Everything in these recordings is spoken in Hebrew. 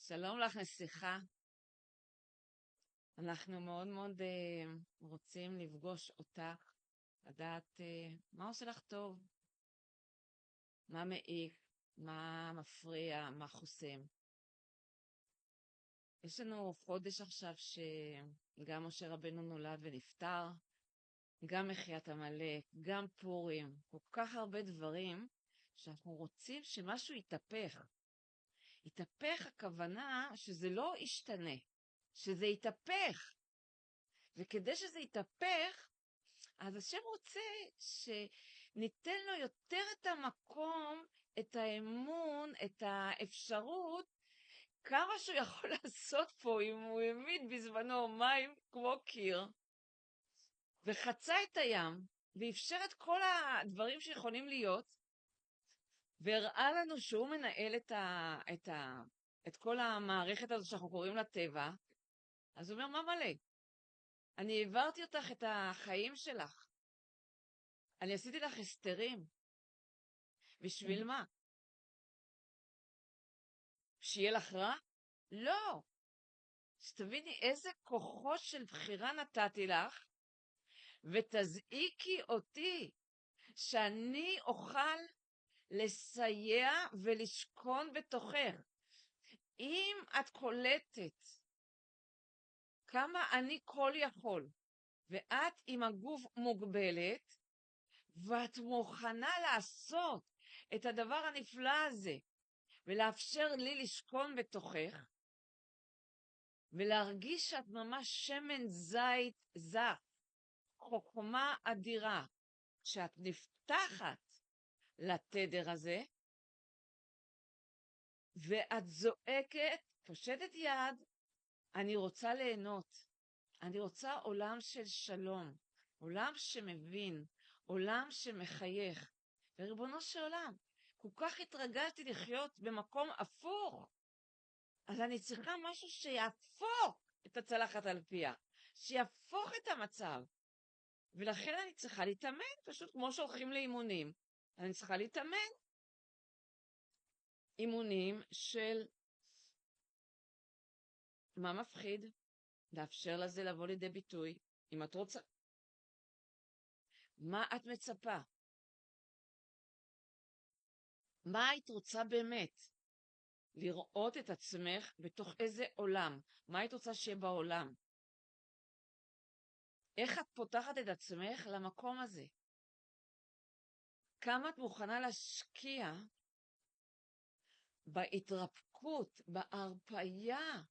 שלום לך, נסיכה. אנחנו מאוד מאוד רוצים לפגוש אותך, לדעת מה עושה לך טוב, מה מעיק, מה מפריע, מה חוסם. יש לנו חודש עכשיו שגם משה רבנו נולד ונפטר, גם מחיית עמלק, גם פורים, כל כך הרבה דברים שאנחנו רוצים שמשהו יתהפך. יתהפך הכוונה שזה לא ישתנה, שזה יתהפך. וכדי שזה יתהפך, אז השם רוצה שניתן לו יותר את המקום, את האמון, את האפשרות, כמה שהוא יכול לעשות פה אם הוא העמיד בזמנו מים כמו קיר, וחצה את הים, ואפשר את כל הדברים שיכולים להיות, והראה לנו שהוא מנהל את כל המערכת הזו שאנחנו קוראים לה טבע. אז הוא אומר, מה מלא? אני העברתי אותך את החיים שלך. אני עשיתי לך הסתרים. בשביל מה? שיהיה לך רע? לא. שתביני איזה כוחות של בחירה נתתי לך, ותזעיקי אותי, שאני אוכל לסייע ולשכון בתוכך. אם את קולטת כמה אני כל יכול, ואת עם הגוף מוגבלת, ואת מוכנה לעשות את הדבר הנפלא הזה, ולאפשר לי לשכון בתוכך, ולהרגיש שאת ממש שמן זית זך, חוכמה אדירה, שאת נפתחת לתדר הזה, ואת זועקת, פושטת יד, אני רוצה ליהנות, אני רוצה עולם של שלום, עולם שמבין, עולם שמחייך. וריבונו של עולם, כל כך התרגלתי לחיות במקום הפוך, אז אני צריכה משהו שיהפוך את הצלחת על פיה, שיהפוך את המצב. ולכן אני צריכה להתאמן, פשוט כמו שהולכים לאימונים. אני צריכה להתאמן. אימונים של מה מפחיד, לאפשר לזה לבוא לידי ביטוי, אם את רוצה. מה את מצפה? מה היית רוצה באמת? לראות את עצמך בתוך איזה עולם? מה היית רוצה שיהיה בעולם? איך את פותחת את עצמך למקום הזה? כמה את מוכנה להשקיע בהתרפקות, בהרפאיה,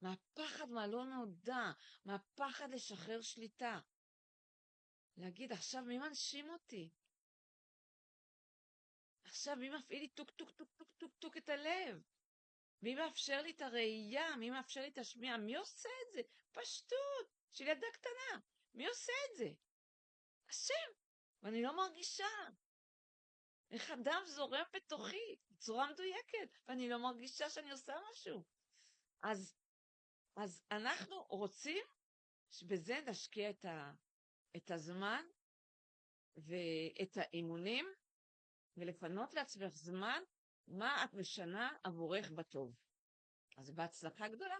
מהפחד מהלא נודע, מהפחד לשחרר שליטה. להגיד, עכשיו מי מנשים אותי? עכשיו מי מפעיל לי טוק טוק טוק טוק טוק טוק את הלב? מי מאפשר לי את הראייה? מי מאפשר לי את השמיעה? מי עושה את זה? פשטות, של ילדה קטנה. מי עושה את זה? השם. ואני לא מרגישה. איך הדם זורם בתוכי בצורה מדויקת, ואני לא מרגישה שאני עושה משהו. אז אנחנו רוצים שבזה נשקיע את הזמן ואת האימונים, ולפנות לעצמך זמן מה את משנה עבורך בטוב. אז בהצלחה גדולה.